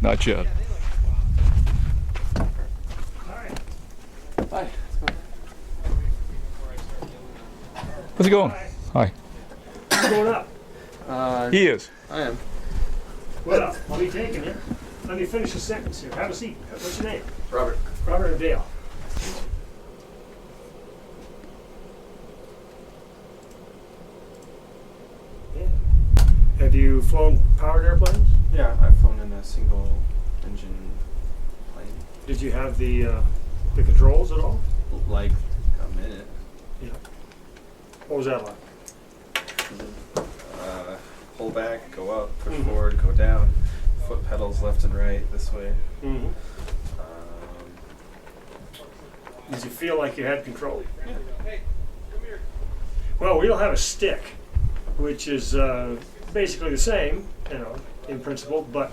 Not yet. Hi. How's it going? Hi. Who's going up? He is. I am. What up? I'll be taking it. Let me finish the sentence here. Have a seat. What's your name? Robert. Robert and Dale. Yeah. Have you flown powered airplanes? Yeah, I've flown in a single engine plane. Did you have the controls at all? Like a minute. Yeah. What was that like? Pull back, go up, push Mhm. forward, go down, foot pedals left and right, this way. Mm-hmm. Um, Did you feel like you had control? yeah. Well, we'll have a stick, which is basically the same, in principle, but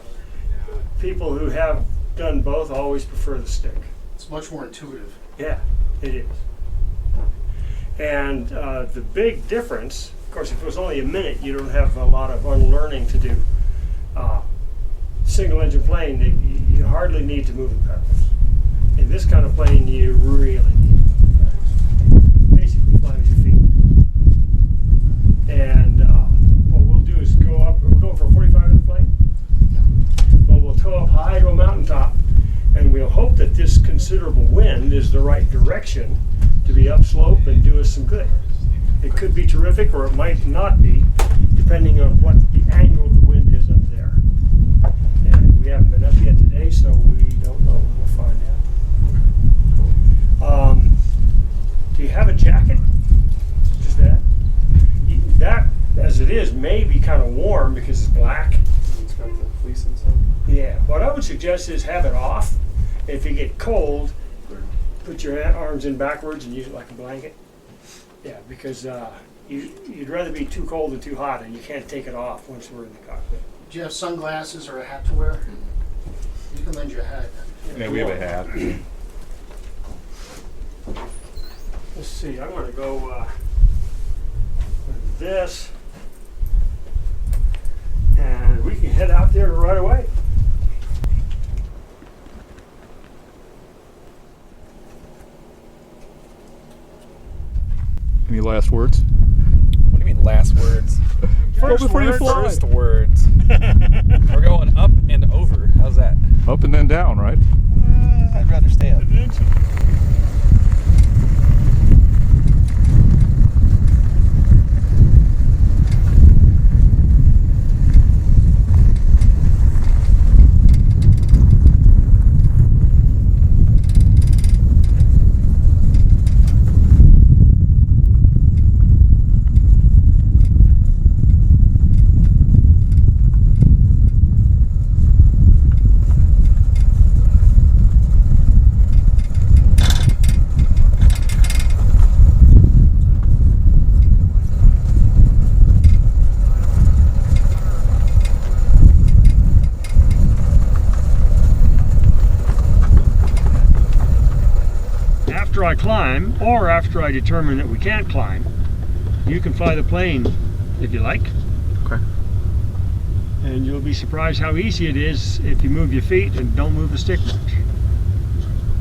people who have done both always prefer the stick. It's much more intuitive. Yeah, it is. And the big difference, of course, if it was only a minute, you don't have a lot of unlearning to do. Single engine plane, you hardly need to move the pedals. In this kind of plane, you really need to move the pedals. Basically, fly with your feet. And what we'll do is go up, we're going for a 45 in the plane? Yeah. Well, we'll tow up high to a mountaintop, and we'll hope that this considerable wind is the right direction to be upslope and do us some good. It could be terrific, or it might not be, depending on what the angle of the wind is up there. And we haven't been up yet today, so we don't know. We'll find out. Do you have a jacket? Just that? That, as it is, may be kind of warm because it's black. It's got the fleece and stuff. Yeah. What I would suggest is have it off. If you get cold, put your arms in backwards and use it like a blanket. Yeah, because you'd rather be too cold than too hot, and you can't take it off once we're in the cockpit. Do you have sunglasses or a hat to wear? You can lend your hat. Yeah, we have a hat. Let's see. I'm going to go with this, and we can head out there right away. Any last words? What do you mean last words? First before you word, fly. First words. We're going up and over. How's that? Up and then down, right? I'd rather stay up. After I climb, or after I determine that we can't climb, you can fly the plane if you like. Okay. And you'll be surprised how easy it is if you move your feet and don't move the stick much.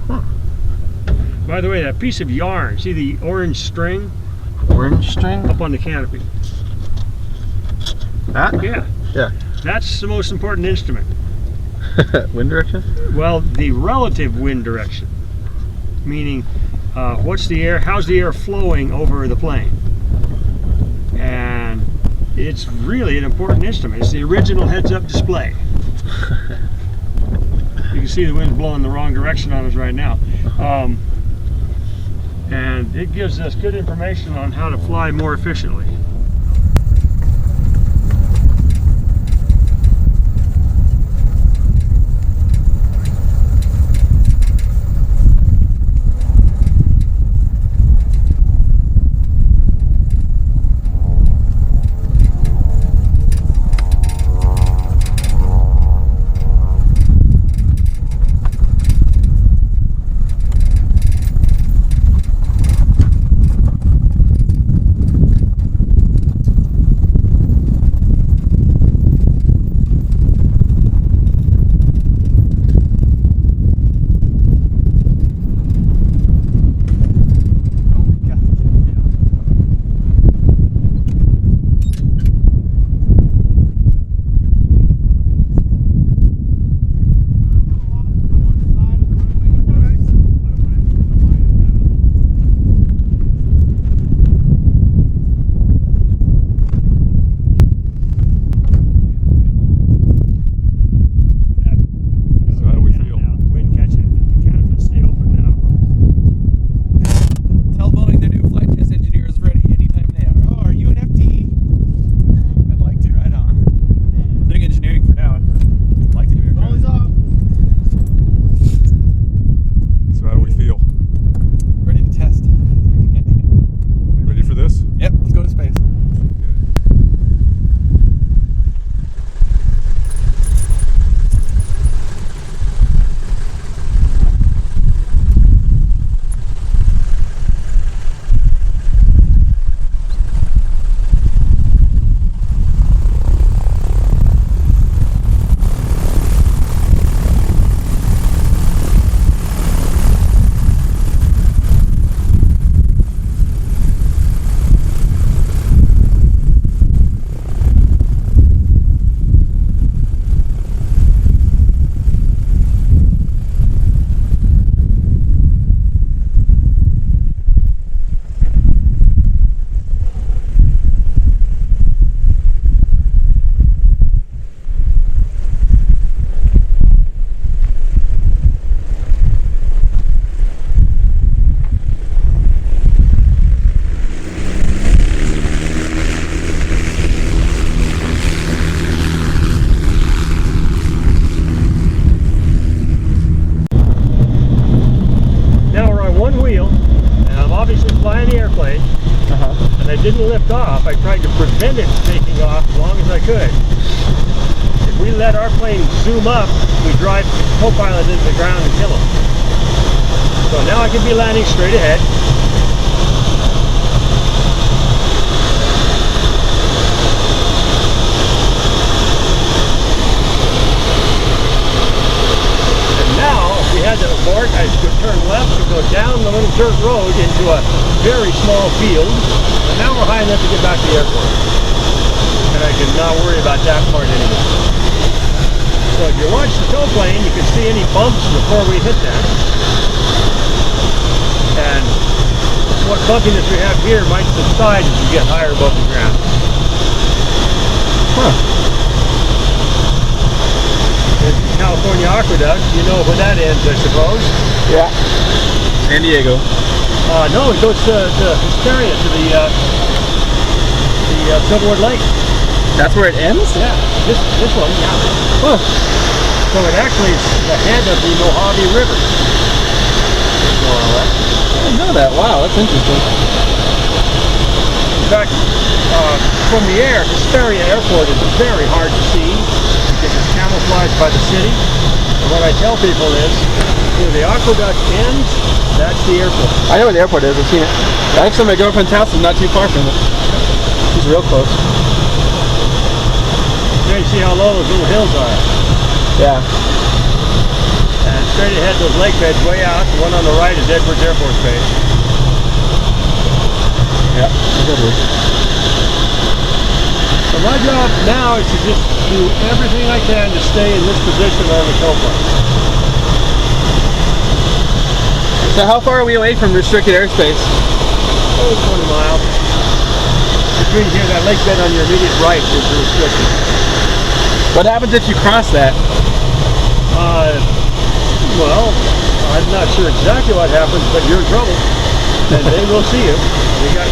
Huh. By the way, that piece of yarn, see the orange string Orange string? up on the canopy? That? Yeah, Yeah. that's the most important instrument. Wind direction? Well, the relative wind direction, meaning what's the air, how's the air flowing over the plane? And it's really an important instrument. It's the original heads-up display. You can see the wind's blowing the wrong direction on us right now. And it gives us good information on how to fly more efficiently. obviously flying the airplane, and I didn't lift off. I tried to prevent it taking off as long as I could. If we let our plane zoom up, we drive the co-pilot into the ground and kill him. So now I can be landing straight ahead. Now, if we had to abort, I could turn left and go down the little dirt road into a very small field. And now we're high enough to get back to the airport. And I can not worry about that part anymore. So if you watch the tow plane, you can see any bumps before we hit them. And what bumpiness we have here might subside as you get higher above the ground. There's the California Aqueduct, you know where that ends, I suppose. Yeah. San Diego. No, it goes to Hesperia, to the Silverwood Lake. That's where it ends? Yeah, this one, yeah. Huh. So it actually is the head of the Mojave River. More or less. I didn't know that. Wow, that's interesting. In fact, from the air, Hesperia Airport is very hard to see because it's camouflaged by the city. And what I tell people is, where the aqueduct ends, that's the airport. I know where the airport is. I've seen it. Actually, my girlfriend's house is not too far from it. She's real close. There you see how low those little hills are. Yeah. And straight ahead, those lake beds way out. The one on the right is Edwards Air Force Base. Yeah. Good. So my job now is to just do everything I can to stay in this position on the tow plane. So how far are we away from restricted airspace? Oh, 20 miles. Between here, that lake bed on your immediate right is restricted. What happens if you cross that? Well, I'm not sure exactly what happens, but you're in trouble. And they will see you. They got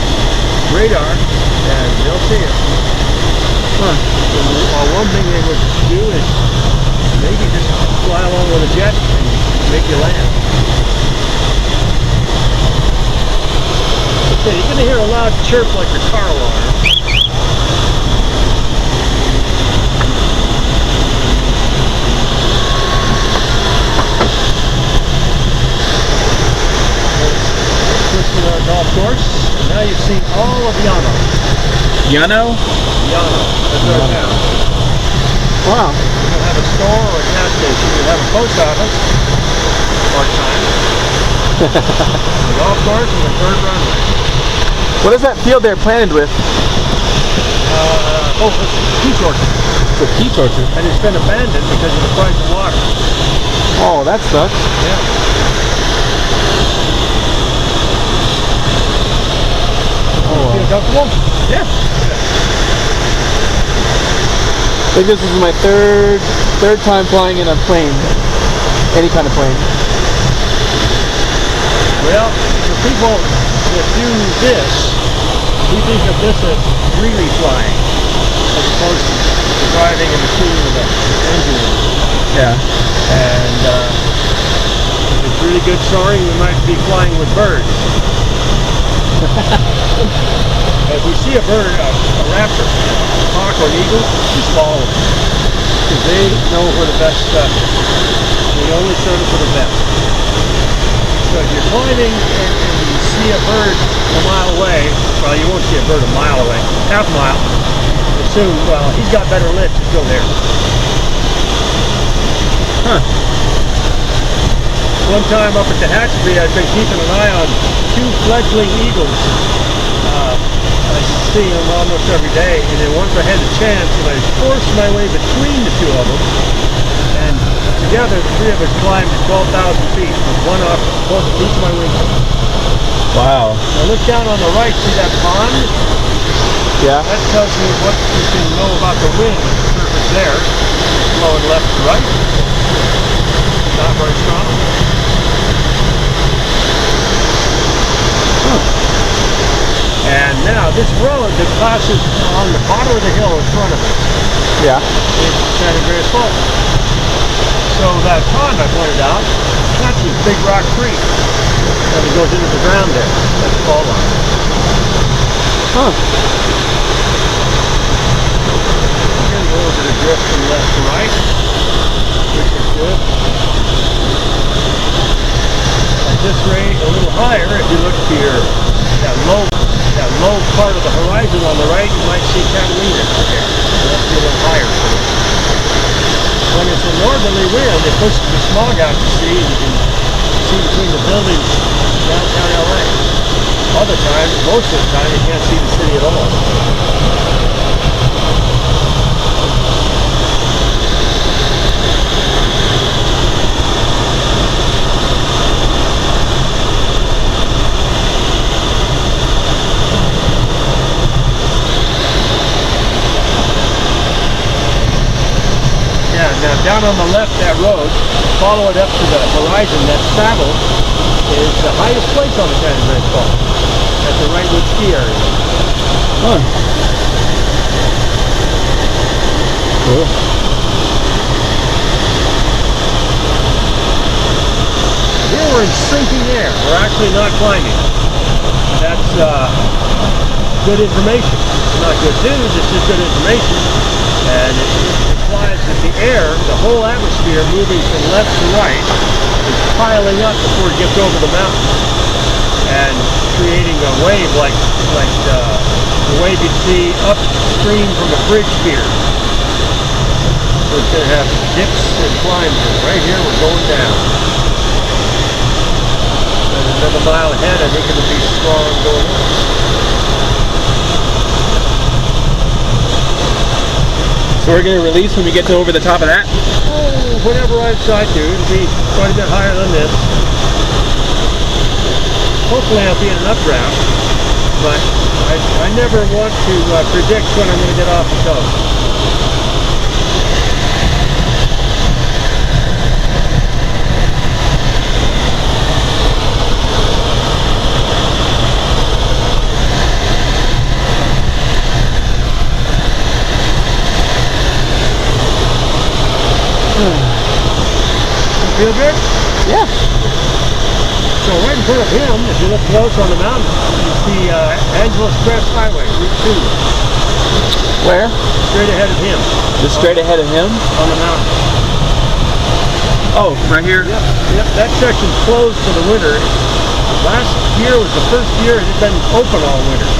radar, and they'll see you. One thing they would do is maybe just fly along with a jet and make you land. Okay, you're going to hear a loud chirp like your car alarm. Golf course, and now you've seen all of Llano. Llano? Llano, that's our town. Wow. We don't have a store or a gas station. We have a post office, part-time, a golf course, and a third runway. What is that field they're planted with? It's a peach orchard. It's a peach orchard. And it's been abandoned because of the price of water. Oh, that sucks. Yeah. Feel comfortable? Yeah. I think this is my third time flying in a plane. Any kind of plane. Well, for people that do this, we think of this as really flying, as opposed to driving a machine with an engine. Yeah. And if it's really good soaring, we might be flying with birds. If we see a bird, a raptor, a hawk or an eagle, we follow them. Because they know where the best stuff is. They only serve for the best. So if you're climbing and you see a bird a mile away, well, you won't see a bird a mile away, half a mile, assume, well, he's got better lift, just go there. Huh. One time up at the hatchery, I've been keeping an eye on two fledgling eagles. I see them almost every day, and then once I had a chance, and I forced my way between the two of them, and together the three of us climbed to 12,000 feet, with one off both each of my wings. Wow. Now look down on the right, see that pond? Yeah. That tells you what you can know about the wind surface there. Blowing left to right. Not very strong. And now this road that passes on the bottom of the hill in front of us Yeah. is San Gabriel Fault. So that pond I pointed out, that's a big rock creek. And it goes into the ground there. That's fall line. Huh. Getting a little bit of drift from left to right, which is good. At this rate, a little higher, if you look to your that low part of the horizon on the right, you might see Catalina there. So that's a little higher. When it's a northerly wind, it pushes the smog out to sea, and you can see between the buildings downtown LA. Other times, most of the time, you can't see the city at all. Now down on the left, that road, follow it up to the horizon, that saddle is the highest place on the San Gabriel Fault, at the Wrightwood ski area. Huh. Cool. Here we're in sinking air. We're actually not climbing. That's good information. It's not good news, it's just good information. And it implies that the air, the whole atmosphere moving from left to right, is piling up before it gets over the mountain and creating a wave like the wave you'd see upstream from a bridge pier. So it's going to have dips and climbs. And right here we're going down. And another mile ahead, I think it'll be strong going up. So we're going to release when we get to over the top of that? Oh, whatever I decide to, it'll be quite a bit higher than this. Hopefully I'll be in an updraft, but I never want to predict when I'm going to get off the coast. Feel good? Yeah. So right in front of him, if you look close on the mountain, you see Angeles Crest Highway, Route 2. Where? Straight ahead of him. Just straight ahead of him? On the mountain. Oh, right here? Yep, that section's closed for the winter. Last year was the first year it had been open all winter.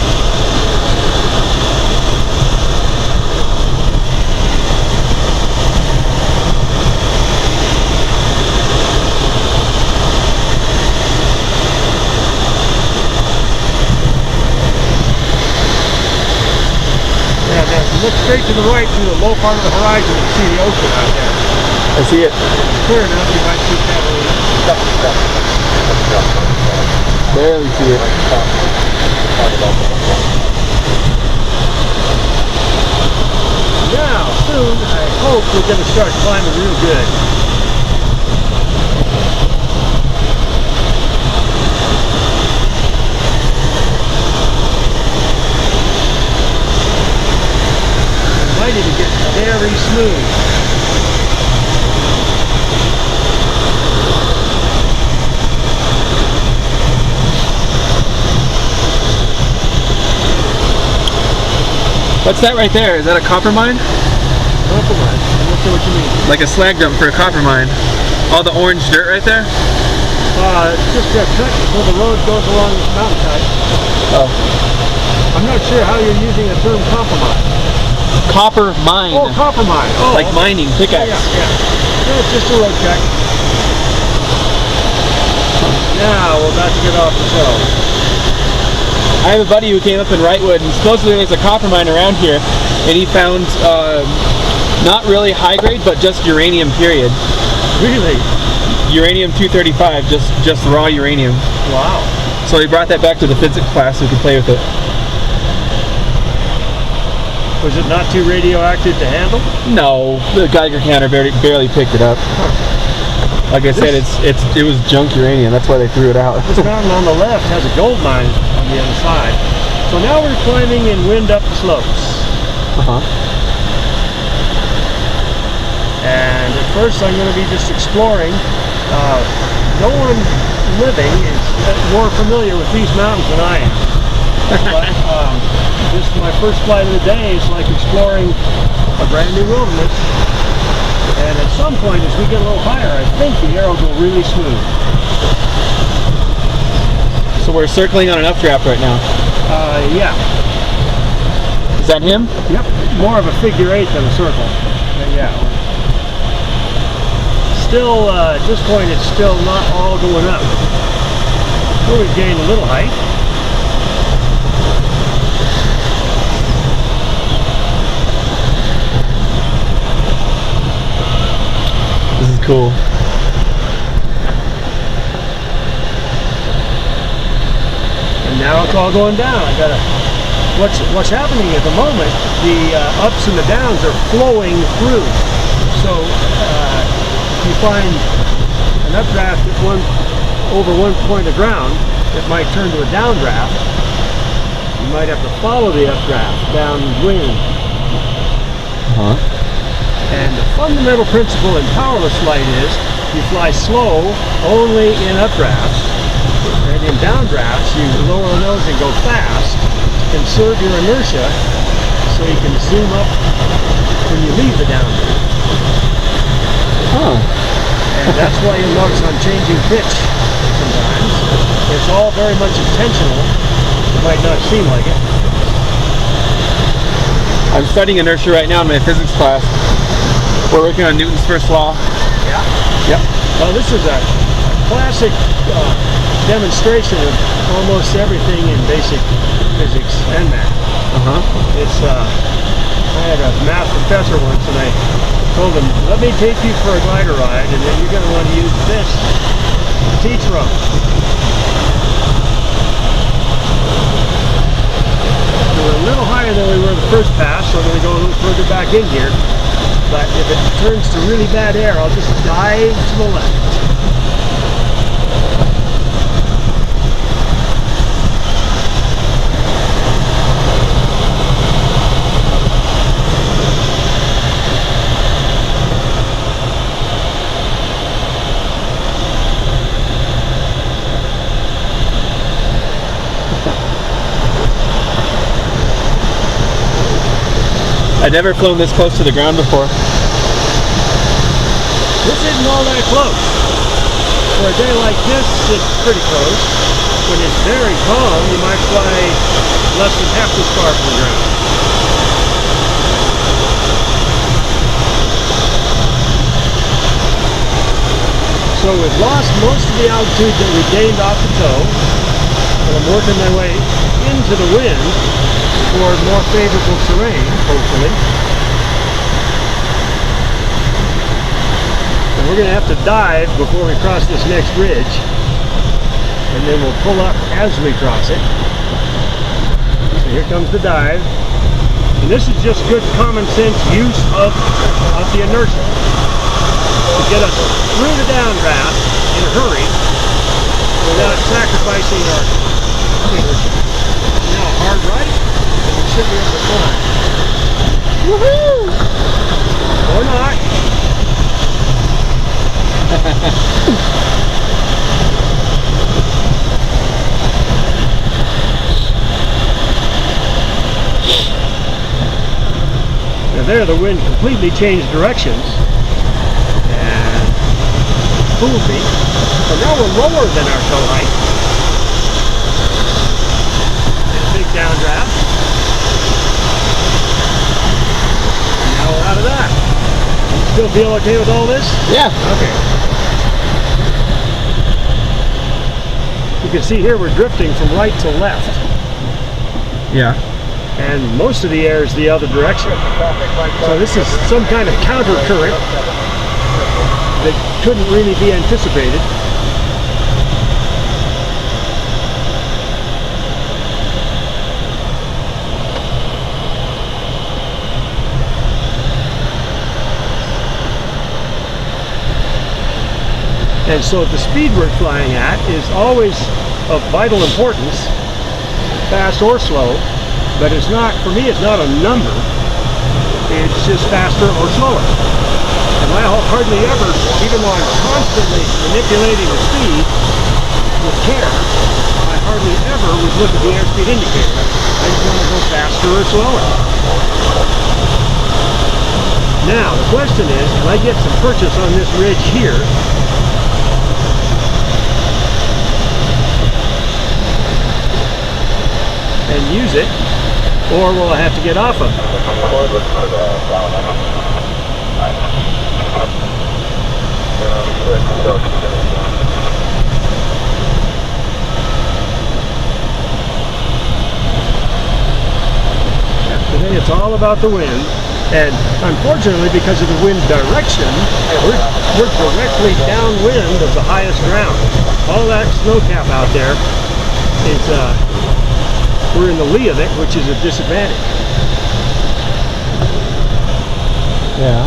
Look straight to the right through the low part of the horizon and see the ocean out there. I see it. Clear enough, you might see Catalina. Barely see it. Now, soon, I hope we're going to start climbing real good. Might even get very smooth. What's that right there? Is that a copper mine? Copper mine? I'm not sure what you mean. Like a slag dump for a copper mine. All the orange dirt right there? It's just a cut where the road goes along this mountainside. Oh. I'm not sure how you're using the term copper mine. Copper mine. Oh, copper mine. Oh, Like mining, pickaxe. Yeah. No, it's just a road check. Now we're about to get off the show. I have a buddy who came up in Wrightwood, and supposedly there's a copper mine around here, and he found not really high grade, but just uranium period. Really? Uranium-235, just raw uranium. Wow. So he brought that back to the physics class so we could play with it. Was it not too radioactive to handle? No, the Geiger counter barely picked it up. Like I said, it was junk uranium. That's why they threw it out. This mountain on the left has a gold mine on the other side. So now we're climbing in wind-up slopes. And at first I'm going to be just exploring. No one living is more familiar with these mountains than I am. But this is my first flight of the day. It's like exploring a brand new wilderness. And at some point, as we get a little higher, I think the air will go really smooth. So we're circling on an updraft right now. Yeah. Is that him? Yep. More of a figure eight than a circle. But yeah. Still, at this point, it's still not all going up. Well, we've gained a little height. This is cool. And now it's all going down. I gotta. What's happening at the moment? The ups and the downs are flowing through. So if you find an updraft at over one point of ground, it might turn to a downdraft. You might have to follow the updraft downwind. And the fundamental principle in powerless flight is you fly slow only in updrafts, and in downdrafts you lower the nose and go fast, conserve your inertia so you can zoom up when you leave the downdraft. And that's why you'll notice I'm changing pitch sometimes. It's all very much intentional. It might not seem like it. I'm studying inertia right now in my physics class. We're working on Newton's first law. Yeah. Yep. Well, this is a classic demonstration of almost everything in basic physics and math. It's I had a math professor once, and I told him, "Let me take you for a glider ride, and then you're going to want to use this to teach from." We're a little higher than we were the first pass, so I'm going to go a little further back in here. But if it turns to really bad air, I'll just dive to the left. I've never flown this close to the ground before. This isn't all that close. For a day like this, it's pretty close. When it's very calm, you might fly less than half this far from the ground. So we've lost most of the altitude that we gained off the toe, and I'm working my way into the wind toward more favorable terrain, hopefully. And we're going to have to dive before we cross this next ridge, and then we'll pull up as we cross it. So here comes the dive. And this is just good common sense use of the inertia to get us through the downdraft in a hurry without sacrificing our inertia. Now hard right, and we should be able to climb. Woohoo! Or not. Now there the wind completely changed directions and fooled me. So now we're lower than our toe height. And a big downdraft. And now we're out of that. You still feel okay with all this? Yeah. Okay. You can see here we're drifting from right to left. Yeah. And most of the air is the other direction. So this is some kind of counter current that couldn't really be anticipated. And so the speed we're flying at is always of vital importance, fast or slow. But it's not, for me, it's not a number. It's just faster or slower. And I hardly ever, even though I'm constantly manipulating the speed, with care, I hardly ever would look at the airspeed indicator. I just want to go faster or slower. Now, the question is, can I get some purchase on this ridge here? And use it, or will I have to get off of it? Today it's all about the wind, and unfortunately because of the wind direction, we're directly downwind of the highest ground. All that snow cap out there is we're in the lee of it, which is a disadvantage. Yeah.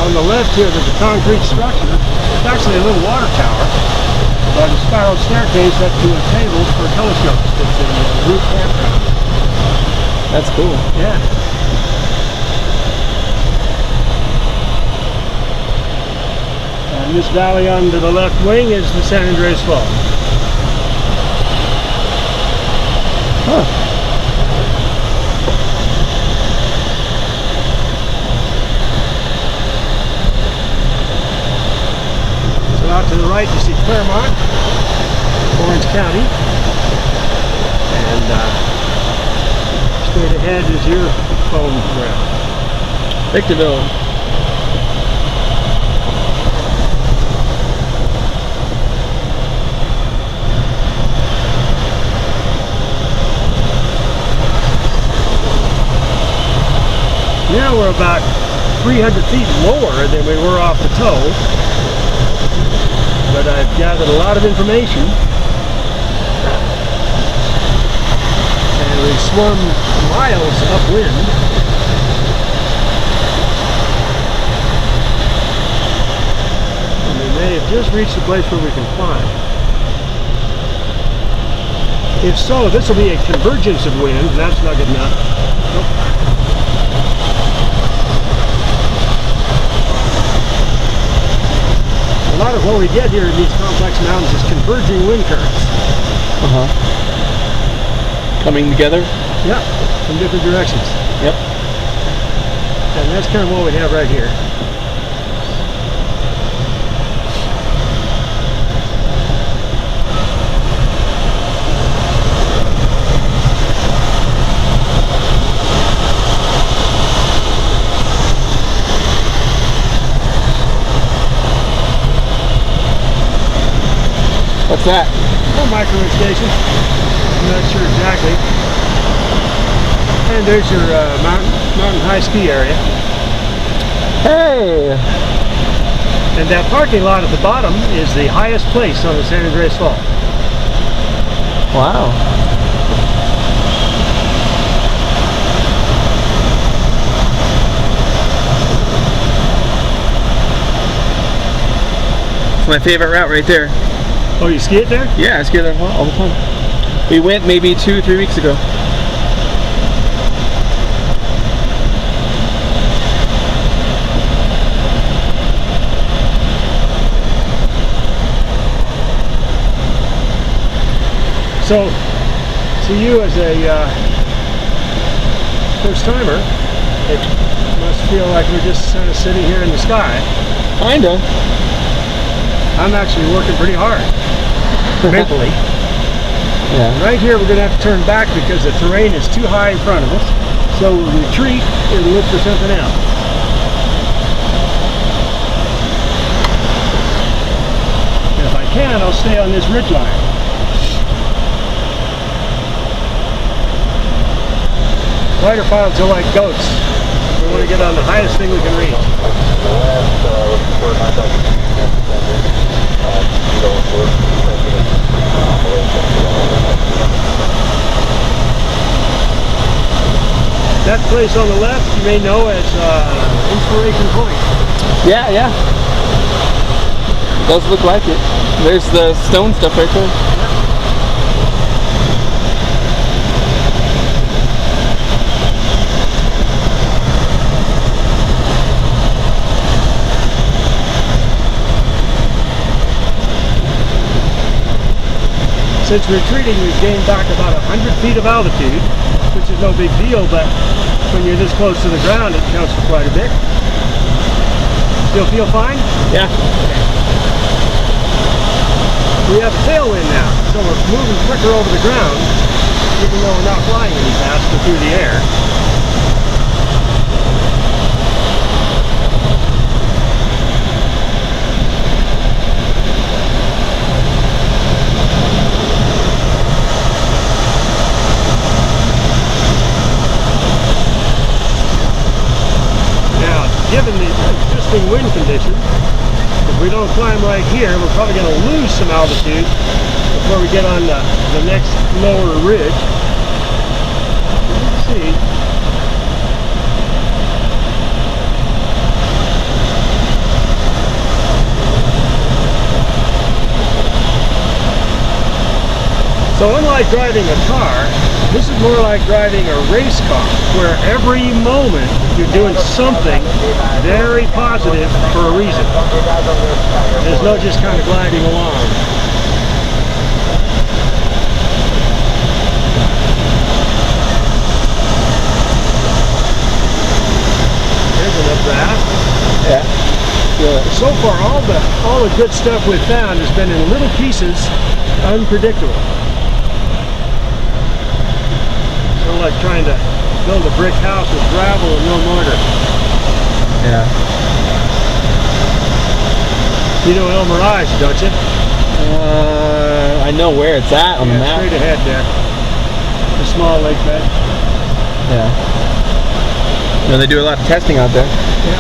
On the left here, there's a concrete structure. It's actually a little water tower, but a spiral staircase up to a table for telescopes. It's in the roof campground. That's cool. Yeah. And this valley on to the left wing is the San Andreas Fault. Huh. So out to the right you see Claremont, Orange County, and straight ahead is your home ground. Victorville. Now we're about 300 feet lower than we were off the toe, but I've gathered a lot of information, and we've swum miles upwind. And we may have just reached the place where we can climb. If so, this will be a convergence of wind, and that's not good enough. Nope. A lot of what we get here in these complex mountains is converging wind currents. Coming together? Yeah, from different directions. Yep. And that's kind of what we have right here. What's that? A microwave station. I'm not sure exactly. And there's your mountain high ski area. Hey! And that parking lot at the bottom is the highest place on the San Andreas Fault. Wow. It's my favorite route right there. Oh, you ski it there? Yeah, I ski there all the time. We went maybe 2-3 weeks ago. So, to you as a first timer, it must feel like we're just kind of sitting here in the sky. Kinda. I'm actually working pretty hard, mentally. Yeah. Right here we're going to have to turn back because the terrain is too high in front of us. So we'll retreat and look for something else. And if I can, I'll stay on this ridge line. Glider pilots are like goats. We want to get on the highest thing we can reach. That place on the left you may know as Inspiration Point. Yeah, yeah. Does look like it. There's the stone stuff right there. Since retreating, we've gained back about 100 feet of altitude, which is no big deal, but when you're this close to the ground, it counts for quite a bit. Still feel fine? Yeah. We have a tailwind now, so we're moving quicker over the ground, even though we're not flying any faster through the air. Now, given the existing wind conditions, if we don't climb right here, we're probably going to lose some altitude before we get on the next lower ridge. Let's see. So unlike driving a car, this is more like driving a race car, where every moment you're doing something very positive for a reason. There's no just kind of gliding along. There's an updraft. Yeah. So far, all the good stuff we've found has been in little pieces, unpredictable. Sort of like trying to build a brick house with gravel and no mortar. Yeah. You know El Mirage, don't you? I know where it's at on the map. Straight ahead there. The small lake bed. Yeah. No, they do a lot of testing out there. Yeah.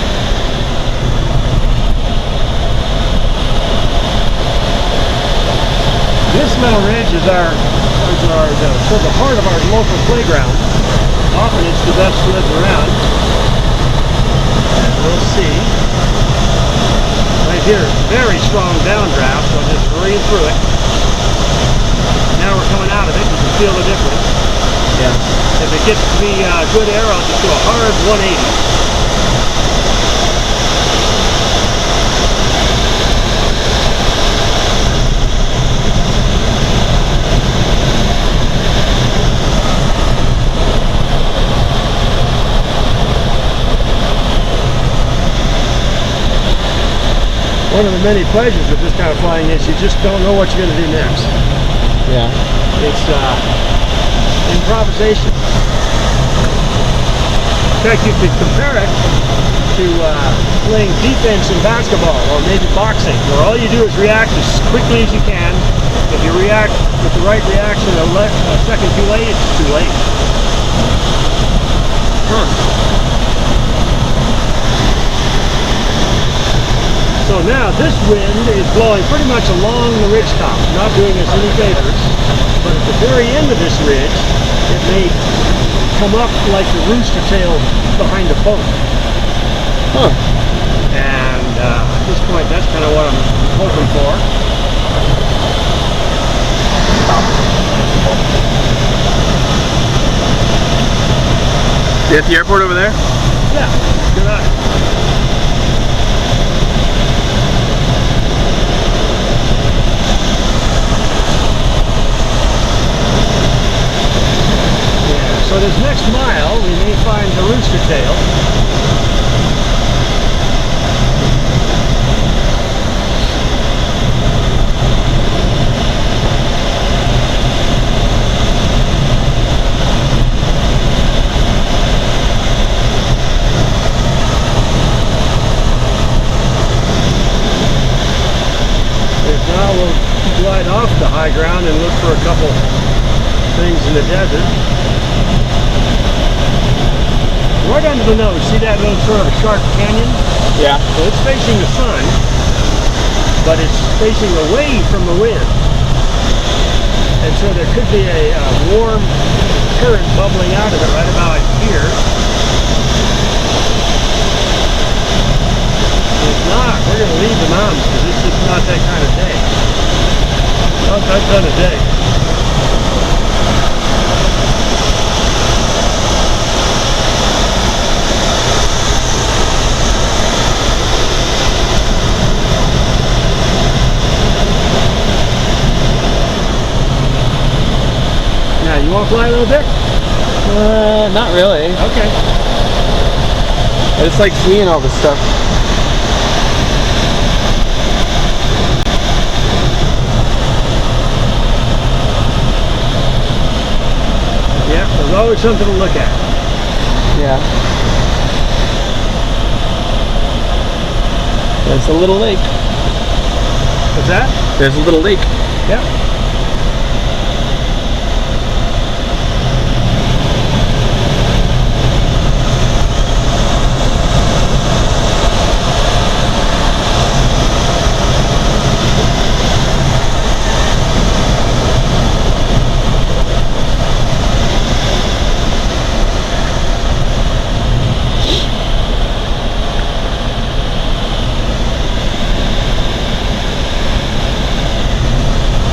This little ridge is sort of the heart of our local playground. Often it's the best sleds around. We'll see. Right here, very strong downdraft, so I'll just hurry through it. Now we're coming out of it, you can feel the difference. Yeah. If it gets to be good air, I'll just do a hard 180. One of the many pleasures of this kind of flying is you just don't know what you're going to do next. Yeah. It's improvisation. In fact, you could compare it to playing defense in basketball or maybe boxing, where all you do is react as quickly as you can. If you react with the right reaction a second too late, it's too late. So now this wind is blowing pretty much along the ridgetop, not doing us any favors. But at the very end of this ridge, it may come up like the rooster tail behind a boat. Huh. And at this point, that's kind of what I'm hoping for. Is that the airport over there? Yeah, good eye. So this next mile, we may find the rooster tail. If not, we'll glide off the high ground and look for a couple things in the desert. Right under the nose, see that little sort of sharp canyon? Yeah. So it's facing the sun, but it's facing away from the wind. And so there could be a warm current bubbling out of it right about here. If not, we're going to leave the mountains because it's just not that kind of day. Not that kind of day. want to fly a little bit? Not really. Okay. I just like seeing all this stuff. Yeah, there's always something to look at. Yeah. There's a little lake. What's that? There's a little lake. Yeah.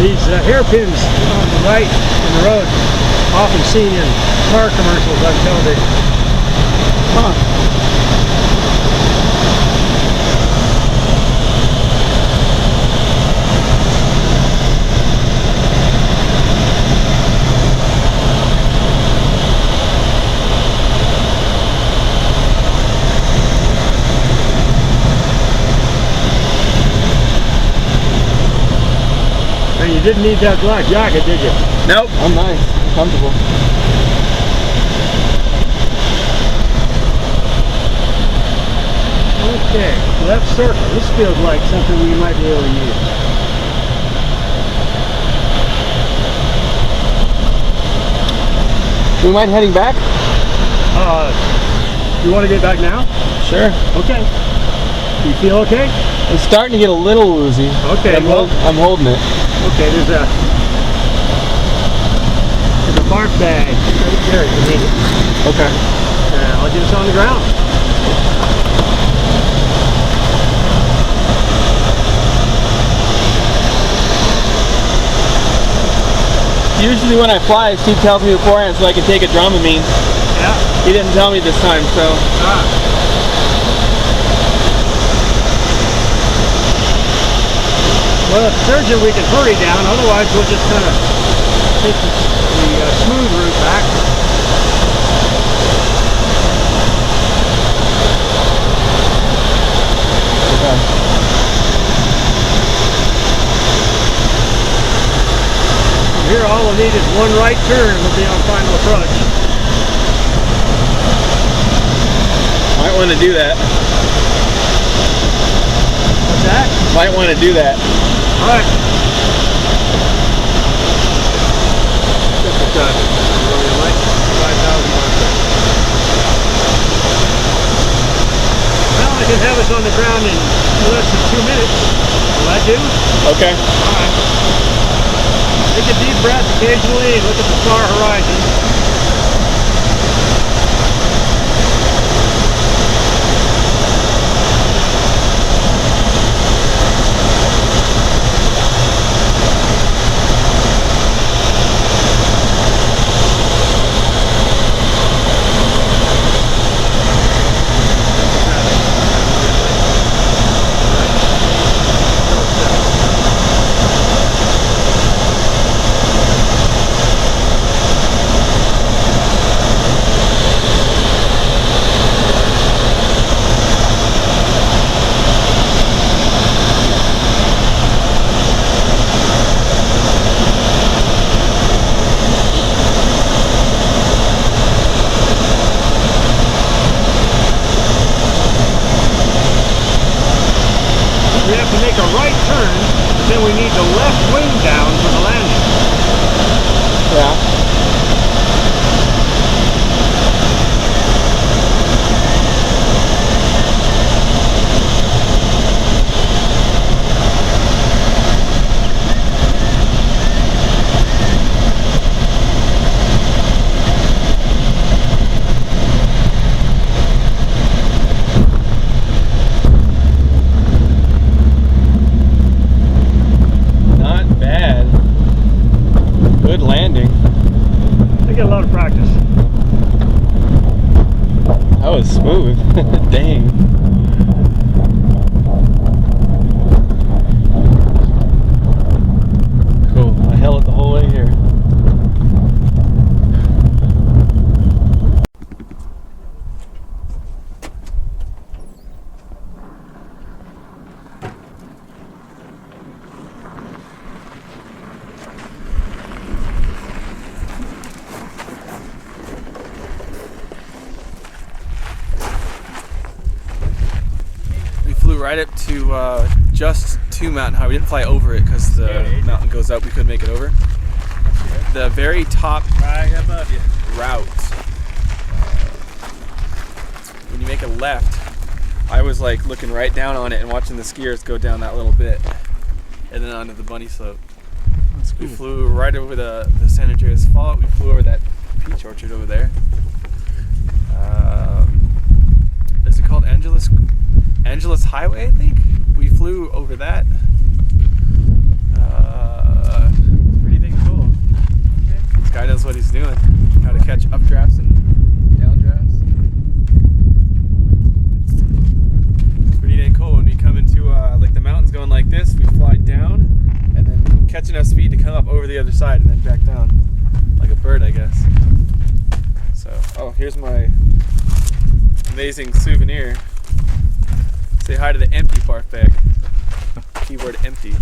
These hairpins on the right in the road, often seen in car commercials on television. Huh. And you didn't need that black jacket, did you? Nope. I'm nice. I'm comfortable. Okay, left circle. This feels like something we might be able to use. Do you mind heading back? You want to get back now? Sure. Okay. You feel okay? I'm starting to get a little woozy. Okay, I'm, well- I'm holding it. Okay, there's a barf bag right there. You need it. Okay. I'll get us on the ground. Usually when I fly, Steve tells me beforehand so I can take a Dramamine. Yeah. He didn't tell me this time, so. Well, if it's urgent, we can hurry down. Otherwise, we'll just kind of take the smooth route back. Okay. From here, all we'll need is one right turn and we'll be on final approach. Might want to do that. What's that? Might want to do that. All right. Just a touch. Really like 5,000 miles. Well, I can have us on the ground in less than 2 minutes. Will that do? Okay. All right. Take a deep breath occasionally and look at the far horizon. We have to make a right turn, but then we need the left wing down for the landing. Yeah. Not bad. Good landing. to just to Mountain High. We didn't fly over it because the mountain goes up. We couldn't make it over. The very top route. When you make a left, I was like looking right down on it and watching the skiers go down that little bit, and then onto the bunny slope. We flew right over the San Andreas Fault. We flew over that peach orchard over there. Is it called Angeles Highway, I think? We flew over that. Pretty dang cool. This guy knows what he's doing. How to catch updrafts and downdrafts. It's pretty dang cool. When we come into like the mountains going like this, we fly down and then catch enough speed to come up over the other side and then back down. Like a bird, I guess. So, oh, here's my amazing souvenir. Say hi to the empty barf bag. Keyword empty.